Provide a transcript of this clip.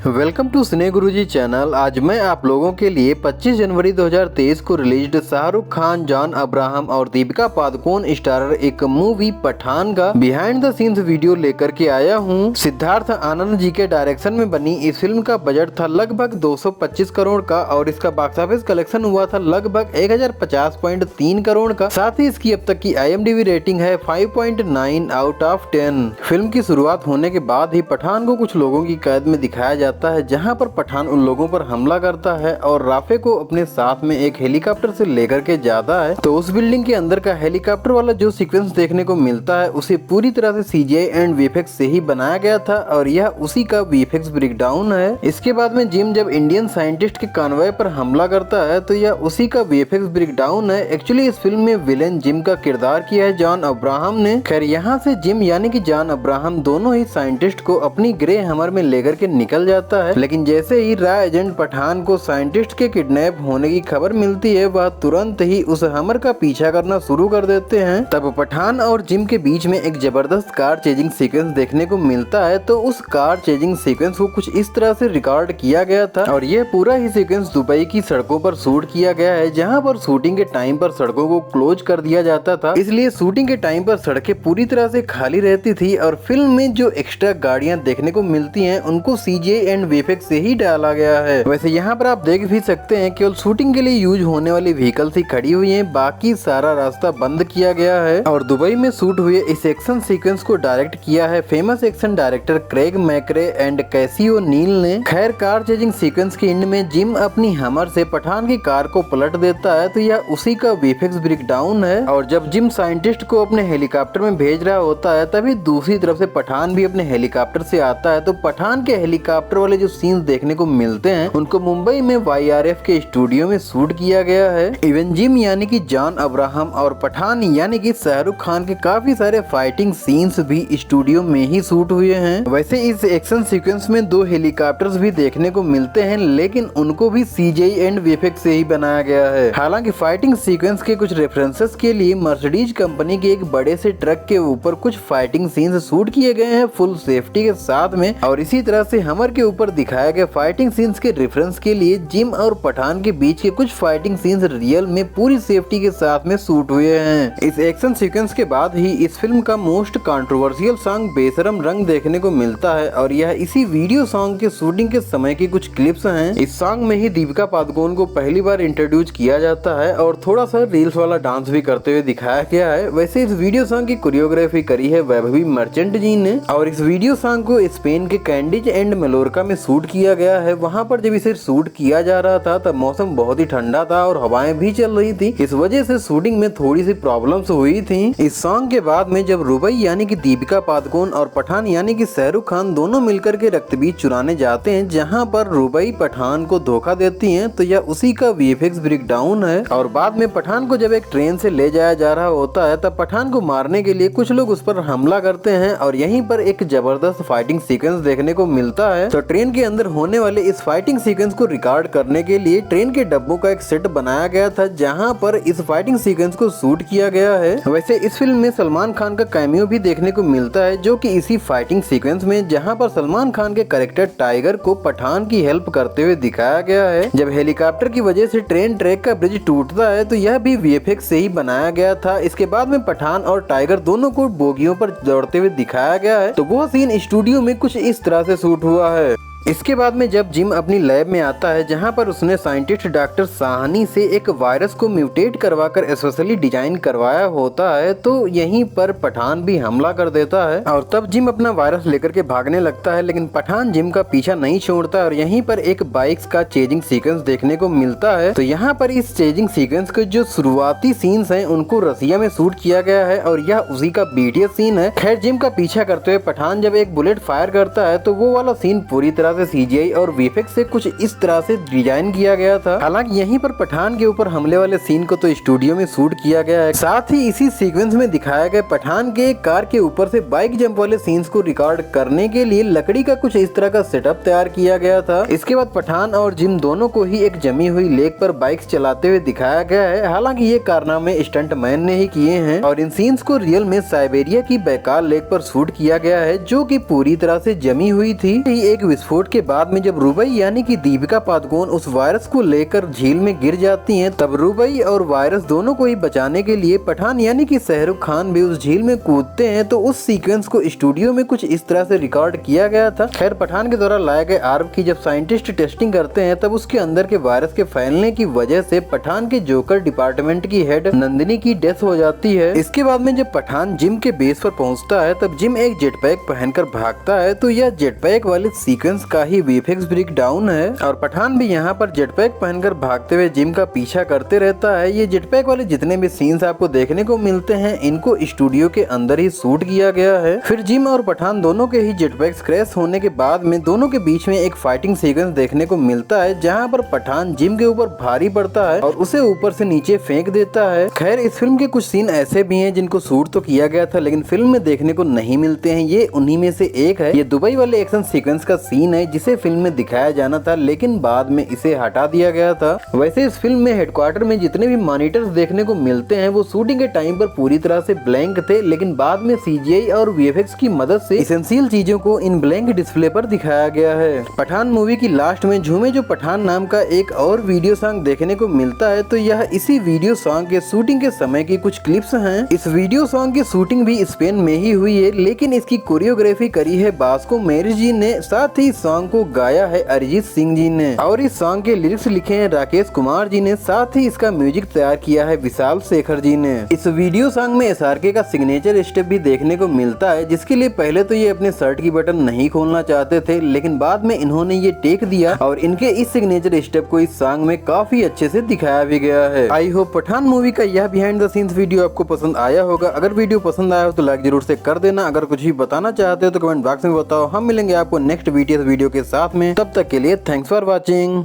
Welcome to cine Guruji channel. आज मैं आप लोगों के लिए 25 जनवरी 2023 को released Shahrukh Khan, John Abraham और दीपिका पादुकोण स्टारर एक मूवी पठान का बिहाइंड द सीन्स वीडियो लेकर के आया हूं। सिद्धार्थ आनंद जी के डायरेक्शन में बनी इस फिल्म का बजट था लगभग 225 करोड़ का और इसका बॉक्स ऑफिस कलेक्शन हुआ था लगभग 1050.3 करोड़ का। साथ ही इसकी अब तक की IMDb रेटिंग है 5.9 आउट ऑफ 10। फिल्म की शुरुआत होने के बाद ही पठान को कुछ लोगों की कैद में दिखाया जाता है, जहां पर पठान उन लोगों पर हमला करता है और राफे को अपने साथ में एक हेलीकॉप्टर से लेकर के जाता है। तो उस बिल्डिंग के अंदर का हेलीकॉप्टर वाला जो सीक्वेंस देखने को मिलता है उसे पूरी तरह से CGI एंड VFX से ही बनाया गया था और यह उसी का VFX ब्रेकडाउन है। इसके बाद में जिम जब इंडियन साइंटिस्ट के कॉन्वॉय पर हमला करता है तो यह उसी का VFX ब्रेकडाउन है। एक्चुअली इस फिल्म में विलेन जिम का किरदार किया है जॉन अब्राहम ने। खैर यहाँ से जिम यानी कि जॉन अब्राहम दोनों ही साइंटिस्ट को अपनी ग्रे हमर में लेकर के निकल जाता है, लेकिन जैसे ही रॉ एजेंट पठान को साइंटिस्ट के किडनैप होने की खबर मिलती है वह तुरंत ही उस हमर का पीछा करना शुरू कर देते हैं। तब पठान और जिम के बीच में एक जबरदस्त कार चेजिंग सीक्वेंस देखने को मिलता है। तो उस कार चेजिंग सीक्वेंस को कुछ इस तरह से रिकॉर्ड किया गया था और यह पूरा ही सीक्वेंस दुबई की सड़कों पर शूट किया गया है, जहाँ पर शूटिंग के टाइम पर सड़कों को क्लोज कर दिया जाता था, इसलिए शूटिंग के टाइम पर सड़कें पूरी तरह से खाली रहती थी और फिल्म में जो एक्स्ट्रा गाड़ियां देखने को मिलती हैं उनको CGI एंड VFX से ही डाला गया है। वैसे यहाँ पर आप देख भी सकते हैं केवल शूटिंग के लिए यूज होने वाली व्हीकल्स ही खड़ी हुई हैं, बाकी सारा रास्ता बंद किया गया है। और दुबई में शूट हुए इस एक्शन सीक्वेंस को डायरेक्ट किया है famous action director Craig McRae and Cassio Neil ने। खैर कार चेजिंग सीक्वेंस के एंड में जिम अपनी हमर से पठान की कार को पलट देता है तो यह उसी का VFX ब्रेकडाउन है। और जब जिम साइंटिस्ट को अपने हेलीकॉप्टर में भेज रहा होता है तभी दूसरी तरफ से पठान भी अपने हेलीकॉप्टर से आता है। तो पठान के हेलीकॉप्टर वाले जो सीन्स देखने को मिलते हैं उनको मुंबई में YRF के स्टूडियो में शूट किया गया है। इवन जिम यानी कि जॉन अब्राहम और पठान यानी कि शाहरुख खान के काफी सारे फाइटिंग सीन्स भी स्टूडियो में ही शूट हुए हैं। वैसे इस एक्शन सीक्वेंस में 2 हेलीकॉप्टर्स भी देखने को मिलते हैं, लेकिन उनको भी CGI एंड VFX से ही बनाया गया है। हालांकि फाइटिंग सीक्वेंस के कुछ रेफरेंसेस के लिए मर्सिडीज कंपनी के एक बड़े से ट्रक के ऊपर कुछ फाइटिंग सीन्स शूट किए गए हैं फुल सेफ्टी के साथ में, और इसी तरह से हमर के ऊपर दिखाया गया फाइटिंग सीन्स के रेफरेंस के लिए जिम और पठान के बीच के कुछ फाइटिंग सीन्स रियल में पूरी सेफ्टी के साथ में शूट हुए हैं। इस एक्शन सीक्वेंस के बाद ही इस फिल्म का मोस्ट कंट्रोवर्शियल सॉन्ग बेशरम रंग देखने को मिलता है और यह इसी वीडियो सॉन्ग के शूटिंग के समय की कुछ क्लिप्स हैं। इस सॉन्ग में ही दीपिका पादुकोण को पहली बार इंट्रोड्यूस किया जाता है और थोड़ा सा रील्स वाला डांस भी करते हुए दिखाया गया है। वैसे इस वीडियो सॉन्ग की कोरियोग्राफी करी है वैभवी मर्चेंट जी ने और इस वीडियो सॉन्ग को स्पेन के कैंडिज एंड मेलोरका में शूट किया गया है। वहाँ पर जब इसे शूट किया जा रहा था तब मौसम बहुत ही ठंडा था और हवाएं भी चल रही थी, इस वजह से शूटिंग में थोड़ी सी प्रॉब्लम्स हुई थी। इस सॉन्ग के बाद में जब रुबई यानी कि दीपिका पादुकोण और पठान यानी कि शाहरुख खान दोनों मिलकर के रक्तबीज चुराने जाते हैं, जहाँ पर रुबई पठान को धोखा देती है, तो यह उसी का VFX ब्रेकडाउन है। और बाद में पठान को जब एक ट्रेन से ले जाया जा रहा होता है तब पठान को मारने के लिए कुछ लोग उस पर हमला करते हैं और यहीं पर एक जबरदस्त फाइटिंग सीक्वेंस देखने को मिलता है। तो ट्रेन के अंदर होने वाले इस फाइटिंग सीक्वेंस को रिकॉर्ड करने के लिए ट्रेन के डब्बों का एक सेट बनाया गया था, जहां पर इस फाइटिंग सीक्वेंस को शूट किया गया है। वैसे इस फिल्म में सलमान खान का कैमियो भी देखने को मिलता है, जो कि इसी फाइटिंग सीक्वेंस में, जहां पर सलमान खान के कैरेक्टर टाइगर को पठान की हेल्प करते हुए दिखाया गया है। जब हेलीकॉप्टर की वजह से ट्रेन ट्रैक का ब्रिज टूटता है तो यह भी VFX से ही बनाया गया था। इसके बाद में पठान और टाइगर दोनों को बोगियों पर दौड़ते हुए दिखाया गया है, तो वो सीन स्टूडियो में कुछ इस तरह से शूट हुआ है। इसके बाद में जब जिम अपनी लैब में आता है जहां पर उसने साइंटिस्ट डॉक्टर साहनी से एक वायरस को म्यूटेट करवाकर स्पेशली डिजाइन करवाया होता है, तो यहीं पर पठान भी हमला कर देता है और तब जिम अपना वायरस लेकर के भागने लगता है, लेकिन पठान जिम का पीछा नहीं छोड़ता और यहीं पर एक बाइक्स का चेजिंग सीक्वेंस देखने को मिलता है। तो यहाँ पर इस चेजिंग सीक्वेंस के जो शुरुआती सीन्स हैं उनको रसिया में शूट किया गया है और यह उसी का BTS सीन है। खैर जिम का पीछा करते हुए पठान जब एक बुलेट फायर करता है तो वो वाला सीन पूरी तरह से CGI और VFX से कुछ इस तरह से डिजाइन किया गया था। हालांकि यहीं पर पठान के ऊपर हमले वाले सीन को तो स्टूडियो में शूट किया गया है, साथ ही इसी सीक्वेंस में दिखाया गया पठान के कार के ऊपर से बाइक जंप वाले सीन्स को रिकॉर्ड करने के लिए लकड़ी का कुछ इस तरह का सेटअप तैयार किया गया था। इसके बाद पठान और जिम दोनों को ही एक जमी हुई लेक पर बाइक्स चलाते हुए दिखाया गया है। हालांकि ये कारनामे स्टंट मैन ने ही किए हैं और इन सीन्स को रियल में साइबेरिया की बैकाल लेक पर शूट किया गया है, जो कि पूरी तरह से जमी हुई थी। एक विस्फोट विस्फोट के बाद में जब रुबई यानी कि दीपिका पादुकोण उस वायरस को लेकर झील में गिर जाती हैं, तब रुबई और वायरस दोनों को ही बचाने के लिए पठान यानी कि शाहरुख खान भी उस झील में कूदते हैं। तो उस सीक्वेंस को स्टूडियो में कुछ इस तरह से रिकॉर्ड किया गया था। खैर, पठान के द्वारा लाए गए आर्म की जब साइंटिस्ट टेस्टिंग करते हैं तब उसके अंदर के वायरस के फैलने की वजह से पठान के जोकर डिपार्टमेंट की हेड नंदिनी की डेथ हो जाती है। इसके बाद में जब पठान जिम के बेस पर पहुंचता है तब जिम एक जेटपैक पहनकर भागता है। तो यह जेटपैक वाले सीक्वेंस का ही वीएफएक्स ब्रेक डाउन है और पठान भी यहाँ पर जेटपैक पहनकर भागते हुए जिम का पीछा करते रहता है। ये जेटपैक वाले जितने भी सीन्स आपको देखने को मिलते हैं इनको स्टूडियो के अंदर ही शूट किया गया है। फिर जिम और पठान दोनों के ही जेटपैक क्रैश होने के बाद में दोनों के बीच में एक फाइटिंग सीक्वेंस देखने को मिलता है, जहाँ पर पठान जिम के ऊपर भारी पड़ता है और उसे ऊपर से नीचे फेंक देता है। खैर, इस फिल्म के कुछ सीन ऐसे भी हैं जिनको शूट तो किया गया था लेकिन फिल्म में देखने को नहीं मिलते हैं। ये उन्हीं में से एक है। ये दुबई वाले एक्शन सीक्वेंस का सीन है जिसे फिल्म में दिखाया जाना था लेकिन बाद में इसे हटा दिया गया था। वैसे इस फिल्म में हेडक्वार्टर में जितने भी मॉनिटर्स देखने को मिलते हैं वो शूटिंग के टाइम पर पूरी तरह से ब्लैंक थे, लेकिन बाद में सीजीआई और वीएफएक्स की मदद से एसेंशियल चीजों को इन ब्लैंक डिस्प्ले पर दिखाया गया है। पठान मूवी की लास्ट में झूमे जो पठान नाम का एक और वीडियो सॉन्ग देखने को मिलता है। तो यह इसी वीडियो सॉन्ग के शूटिंग के समय की कुछ क्लिप्स हैं। इस वीडियो सॉन्ग की शूटिंग भी स्पेन में ही हुई है लेकिन इसकी कोरियोग्राफी करी है बास्को मेरिस जी ने, साथ ही सॉन्ग को गाया है अरिजीत सिंह जी ने और इस सॉन्ग के लिरिक्स लिखे हैं राकेश कुमार जी ने, साथ ही इसका म्यूजिक तैयार किया है विशाल शेखर जी ने। इस वीडियो सॉन्ग में एसआरके का सिग्नेचर स्टेप भी देखने को मिलता है, जिसके लिए पहले तो ये अपने शर्ट की बटन नहीं खोलना चाहते थे लेकिन बाद में इन्होंने ये टेक दिया और इनके इस सिग्नेचर स्टेप को इस सॉन्ग में काफी अच्छे से दिखाया भी गया है। आई होप पठान मूवी का यह बिहाइंड द सीन्स वीडियो आपको पसंद आया होगा। अगर वीडियो पसंद आया हो तो लाइक जरूर से कर देना। अगर कुछ भी बताना चाहते हो तो कमेंट बॉक्स में बताओ। हम मिलेंगे आपको नेक्स्ट वीडियो के साथ में, तब तक के लिए थैंक्स फॉर वॉचिंग।